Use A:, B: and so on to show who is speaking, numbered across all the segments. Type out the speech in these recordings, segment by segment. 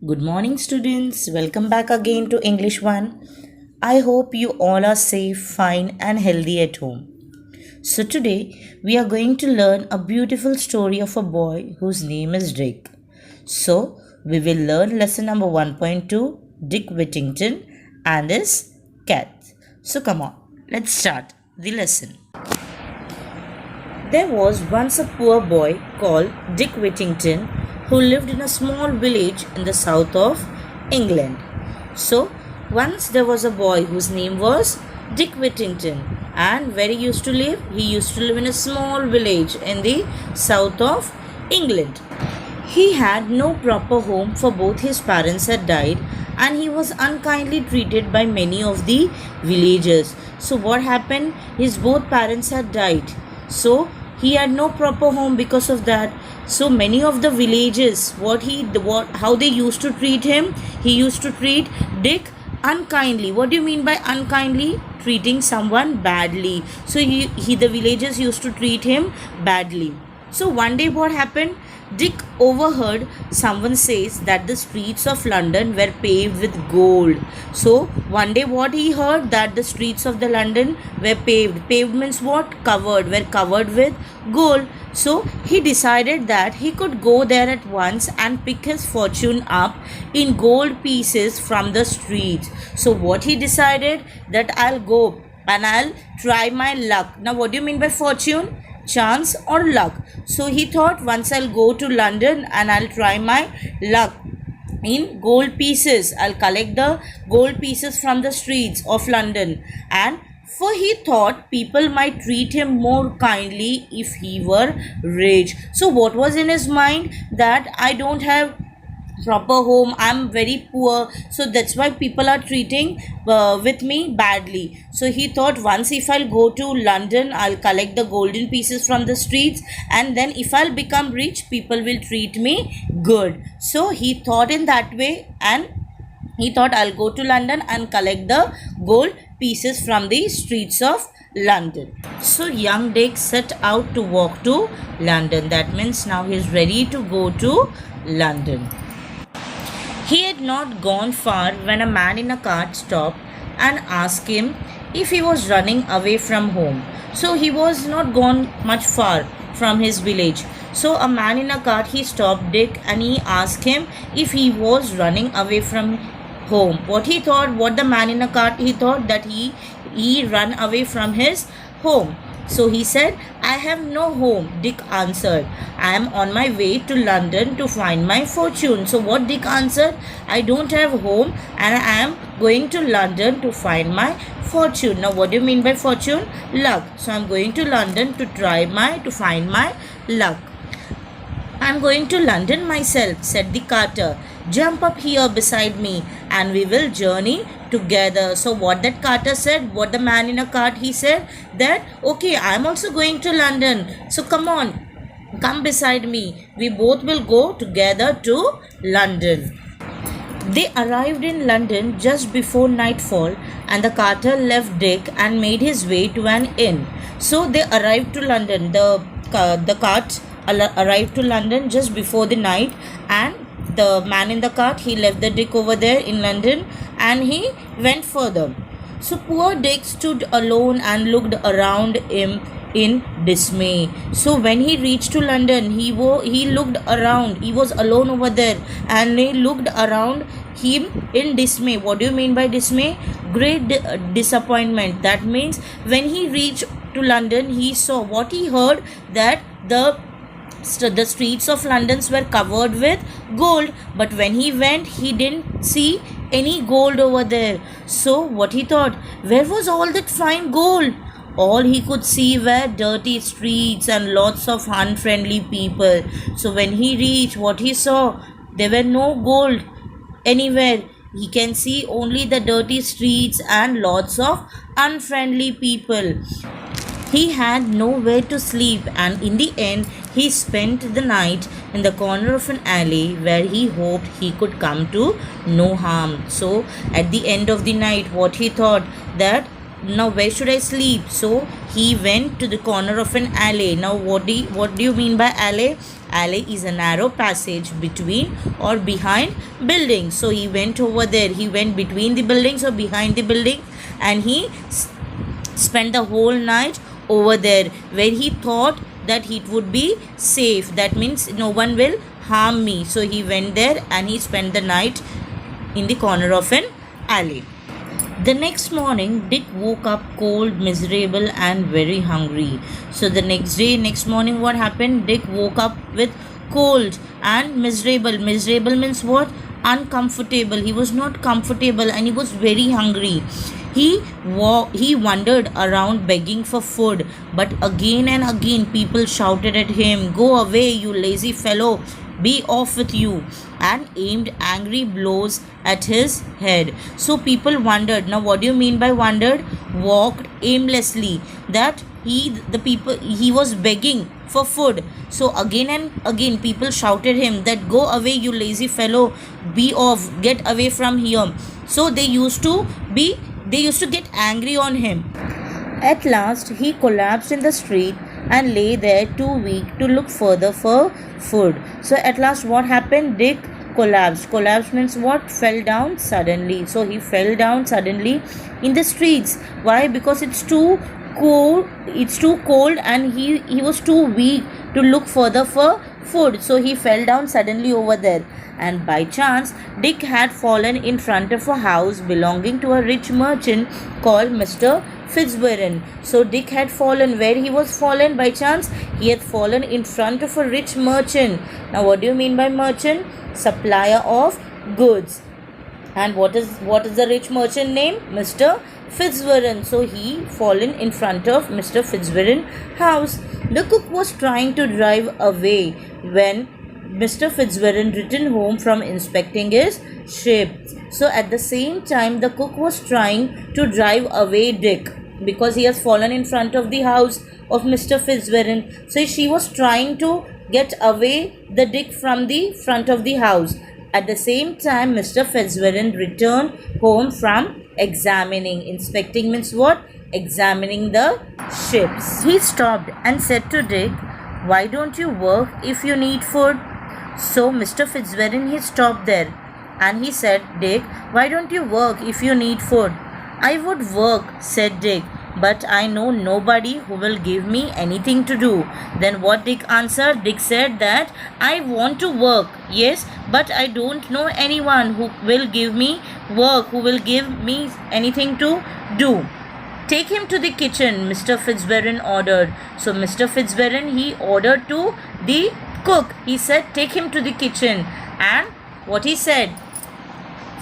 A: Good morning, students. Welcome back again to English 1. I hope you all are safe, fine, and healthy at home. So, today we are going to learn a beautiful story of a boy whose name is Dick. So, we will learn lesson number 1.2 Dick Whittington and his cat. So, come on, let's start the lesson. There was once a poor boy called Dick Whittington who lived in a small village in the south of England. So, once there was a boy whose name was Dick Whittington, and where he used to live? He used to live in a small village in the south of England. He had no proper home, for both his parents had died, and he was unkindly treated by many of the villagers. So, what happened? His both parents had died. So, he had no proper home because of that. So many of the villages, how they used to treat him, he used to treat Dick unkindly. What do you mean by unkindly? Treating someone badly. So the villagers used to treat him badly. So one day what happened? Dick overheard someone says that the streets of London were paved with gold. So one day what he heard? That the streets of the London were paved. Paved means what? Covered. Were covered with gold. So he decided that he could go there at once and pick his fortune up in gold pieces from the streets. So what he decided? That I'll go and I'll try my luck. Now what do you mean by fortune? Chance or luck. So he thought, once I'll go to London and I'll try my luck in gold pieces. I'll collect the gold pieces from the streets of London, and for he thought people might treat him more kindly if he were rich. So what was in his mind? That I don't have proper home, I'm very poor, so that's why people are treating with me badly. So he thought, once if I'll go to London, I'll collect the golden pieces from the streets, and then if I'll become rich, people will treat me good. So he thought in that way, and he thought, I'll go to London and collect the gold pieces from the streets of London. So young Dick set out to walk to London. That means now he's ready to go to London. He had not gone far when a man in a cart stopped and asked him if he was running away from home. So he was not gone much far from his village. So a man in a cart, he stopped Dick and he asked him if he was running away from home. What he thought? What the man in a cart, he thought that he ran away from his home. So he said, I have no home. Dick answered, I am on my way to London to find my fortune. So what Dick answered? I don't have home and I am going to London to find my fortune. Now what do you mean by fortune? Luck. So I am going to London to find my luck. I am going to London myself, said the carter. Jump up here beside me and we will journey together. So what that carter said, what the man in a cart, he said that, okay, I am also going to London. So come on, come beside me. We both will go together to London. They arrived in London just before nightfall, and the carter left Dick and made his way to an inn. So they arrived to London. The cart arrived to London just before the night, and the man in the cart, he left the Dick over there in London and he went further. So poor Dick stood alone and looked around him in dismay. So when he reached to London, he looked around. He was alone over there and he looked around him in dismay. What do you mean by dismay? Great disappointment. That means when he reached to London, he saw what he heard, that the streets of London were covered with gold, but when he went, he didn't see any gold over there. So what he thought? Where was all that fine gold? All he could see were dirty streets and lots of unfriendly people. So when he reached, what he saw? There were no gold anywhere. He can see only the dirty streets and lots of unfriendly people. He had nowhere to sleep, and in the end, he spent the night in the corner of an alley where he hoped he could come to no harm. So, at the end of the night, what he thought? That now where should I sleep? So he went to the corner of an alley. Now what do you mean by alley? Alley is a narrow passage between or behind buildings. So he went over there. He went between the buildings or behind the buildings, and he spent the whole night over there, where he thought that it would be safe. That means no one will harm me. So he went there and he spent the night in the corner of an alley. The next morning, Dick woke up cold, miserable, and very hungry. So the next morning, what happened? Dick woke up with cold and miserable. Miserable means what? Uncomfortable. He was not comfortable and he was very hungry. He wandered around begging for food, but again and again people shouted at him, "Go away, you lazy fellow! Be off with you!" and aimed angry blows at his head. So people wondered. Now, what do you mean by wondered? Walked aimlessly. That he was begging for food. So again and again people shouted him that, "Go away, you lazy fellow! Be off! Get away from here!" So they used to get angry on him. At last, he collapsed in the street and lay there too weak to look further for food. So at last, what happened? Dick collapsed. Collapse means what? Fell down suddenly. So he fell down suddenly in the streets. Why? Because it's too cold. It's too cold, and he was too weak to look further for food. So he fell down suddenly over there. And by chance, Dick had fallen in front of a house belonging to a rich merchant called Mr. Fitzwarren. So Dick had fallen. Where he was fallen by chance? He had fallen in front of a rich merchant. Now, what do you mean by merchant? Supplier of goods. And what is the rich merchant name? Mr. Fitzwarren. So he fallen in front of Mr. Fitzwarren house. The cook was trying to drive away when Mr. Fitzwarren returned home from inspecting his ship. So at the same time, the cook was trying to drive away Dick, because he has fallen in front of the house of Mr. Fitzwarren. So she was trying to get away the Dick from the front of the house. At the same time, Mr. Fitzwarren returned home from examining. Inspecting means what? Examining the ships. He stopped and said to Dick, "Why don't you work if you need food?" So Mr. Fitzwarren, he stopped there and he said, "Dick, why don't you work if you need food?" "I would work," said Dick, "but I know nobody who will give me anything to do." Then what Dick answered? Dick said that, "I want to work, yes, but I don't know anyone who will give me work, who will give me anything to do." "Take him to the kitchen," Mr. Fitzwarren ordered. So Mr. Fitzwarren, he ordered to the cook. He said, "Take him to the kitchen." And what he said?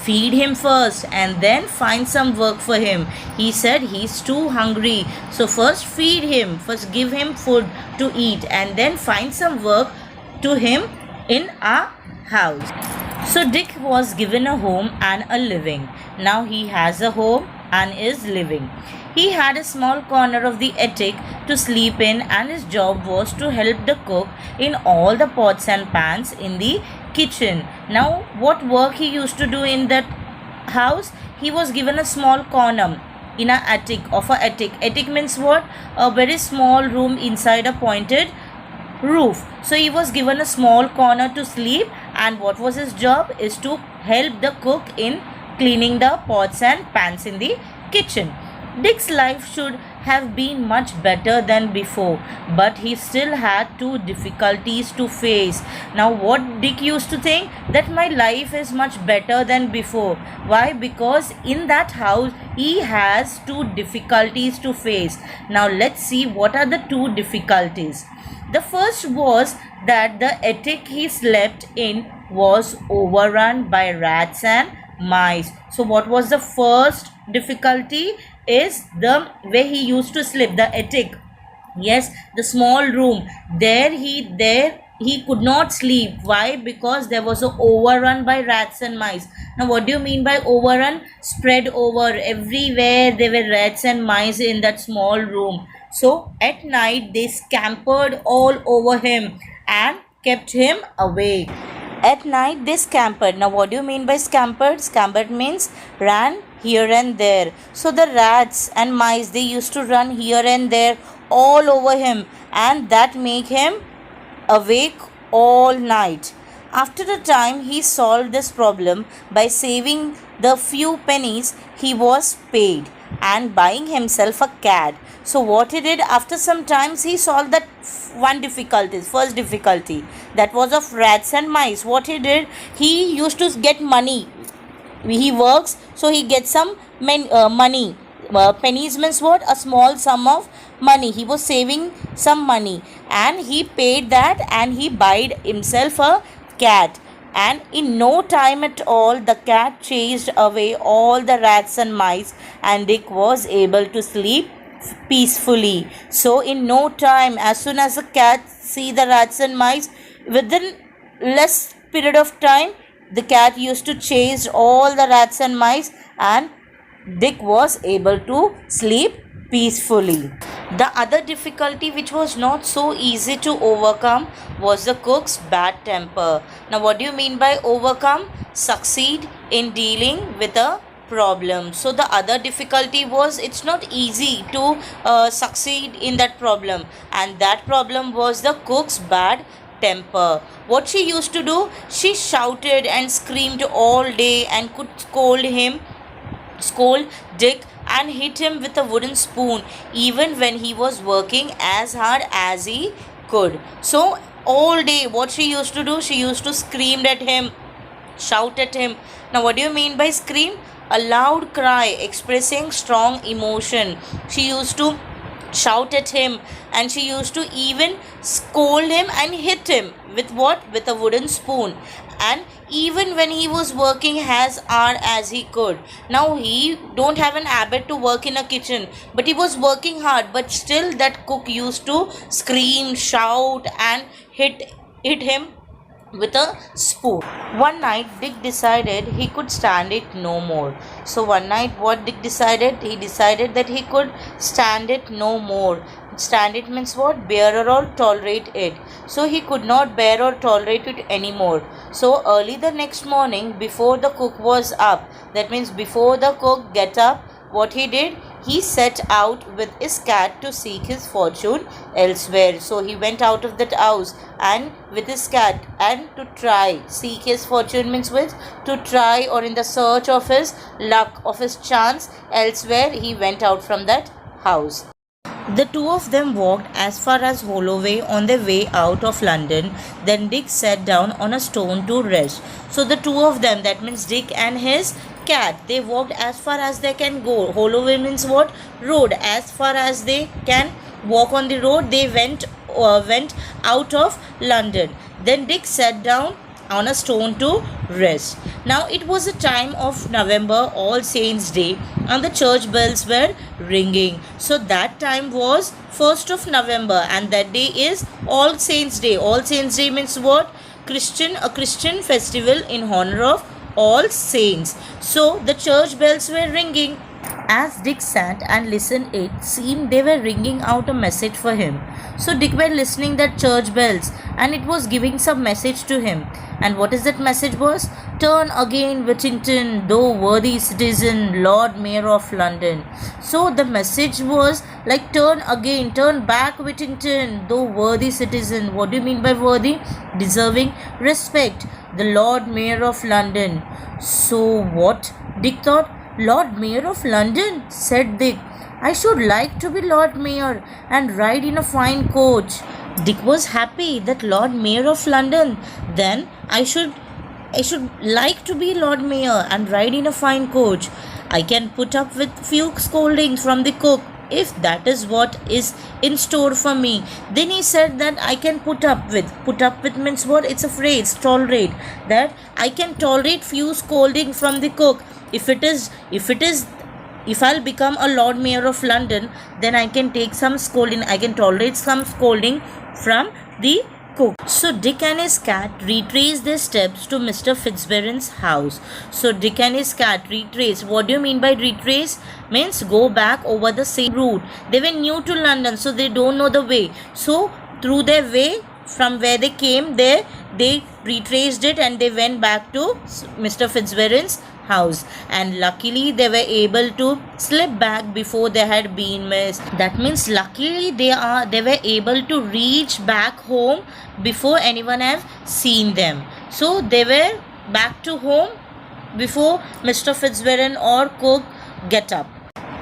A: "Feed him first and then find some work for him." He said he's too hungry. So first feed him, first give him food to eat, and then find some work to him in our house. So Dick was given a home and a living. Now he has a home and is living. He had a small corner of the attic to sleep in, and his job was to help the cook in all the pots and pans in the kitchen. Now, what work he used to do in that house? He was given a small corner in an attic, of a attic. Attic means what? A very small room inside a pointed roof. So he was given a small corner to sleep, and what was his job? Is to help the cook in cleaning the pots and pans in the kitchen. Dick's life should have been much better than before, but he still had two difficulties to face. Now, what Dick used to think? That my life is much better than before. Why? Because in that house he has two difficulties to face. Now, let's see what are the two difficulties. The first was that the attic he slept in was overrun by rats and mice. So what was the first difficulty? Is the way he used to sleep, the attic. Yes, the small room. There he could not sleep. Why? Because there was a overrun by rats and mice. Now, what do you mean by overrun? Spread over everywhere. There were rats and mice in that small room. So at night they scampered all over him and kept him awake. At night they scampered. Now, what do you mean by scampered? Scampered means ran here and there. So the rats and mice, they used to run here and there all over him, and that make him awake all night. After a time, he solved this problem by saving the few pennies he was paid and buying himself a cat. So, what he did after some times, he solved that first difficulty, that was of rats and mice. What he did, he used to get money. He works, so he gets some money. Pennies means what? A small sum of money. He was saving some money and he paid that and he bought himself a cat. And in no time at all, the cat chased away all the rats and mice, and Dick was able to sleep peacefully. So in no time, as soon as the cat see the rats and mice, within less period of time, the cat used to chase all the rats and mice, and Dick was able to sleep peacefully. The other difficulty, which was not so easy to overcome, was the cook's bad temper. Now, what do you mean by overcome? Succeed in dealing with a problem. So, the other difficulty was it's not easy to succeed in that problem, and that problem was the cook's bad temper. What she used to do, she shouted and screamed all day and could scold Dick and hit him with a wooden spoon even when he was working as hard as he could. So all day what she used to do, she used to scream at him, shout at him. Now what do you mean by scream? A loud cry expressing strong emotion. She used to shout at him and she used to even scold him and hit him with what? With a wooden spoon. And even when he was working as hard as he could. Now he don't have an habit to work in a kitchen, but he was working hard, but still that cook used to scream, shout and hit him with a spoon. One night Dick decided he could stand it no more. So one night what Dick decided? He decided that he could stand it no more. Stand it means what? Bear or tolerate it. So he could not bear or tolerate it anymore. So early the next morning, before the cook was up, that means before the cook get up, what he did? He set out with his cat to seek his fortune elsewhere. So he went out of that house and with his cat and to try seek his fortune means with to try or in the search of his luck, of his chance elsewhere. He went out from that house. The two of them walked as far as Holloway on their way out of London. Then Dick sat down on a stone to rest. So the two of them, that means Dick and his cat, they walked as far as they can go. Holloway means what? Road. As far as they can walk on the road, they went out of London. Then Dick sat down on a stone to rest. Now it was a time of November, All Saints' Day, and the church bells were ringing. So that time was 1st of November, and that day is All Saints' Day. All Saints' Day means what? A Christian festival in honor of All Saints. So the church bells were ringing. As Dick sat and listened, it seemed they were ringing out a message for him. So Dick were listening that church bells, and it was giving some message to him. And what is that message was? Turn again, Whittington, thou worthy citizen, Lord Mayor of London. So the message was like, turn again, turn back, Whittington, thou worthy citizen. What do you mean by worthy? Deserving respect, the Lord Mayor of London. So what Dick thought? Lord Mayor of London, said Dick. I should like to be Lord Mayor and ride in a fine coach. Dick was happy that Lord Mayor of London. Then I should like to be Lord Mayor and ride in a fine coach. I can put up with few scoldings from the cook if that is what is in store for me. Then he said that I can put up with means what? It's a phrase, tolerate, that I can tolerate few scolding from the cook. If I'll become a Lord Mayor of London, then I can take some scolding, I can tolerate some scolding from the cook. So Dick and his cat retraced their steps to Mr. Fitzwarren's house. So Dick and his cat retraced. What do you mean by retrace? Means go back over the same route. They were new to London, so they don't know the way. So through their way from where they came there, they retraced it and they went back to Mr. Fitzwarren's house, and luckily they were able to slip back before they had been missed. That means luckily they were able to reach back home before anyone have seen them. So they were back to home before Mr. Fitzwarren or cook get up.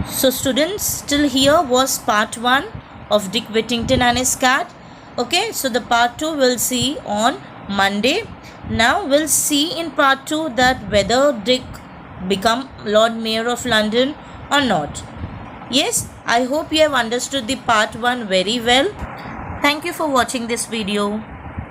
A: So students, till here was part 1 of Dick Whittington and his cat. Okay, so the part 2 we'll see on Monday. Now we'll see in part 2 that whether Dick become Lord Mayor of London or not. Yes, I hope you have understood the part 1 very well. Thank you for watching this video.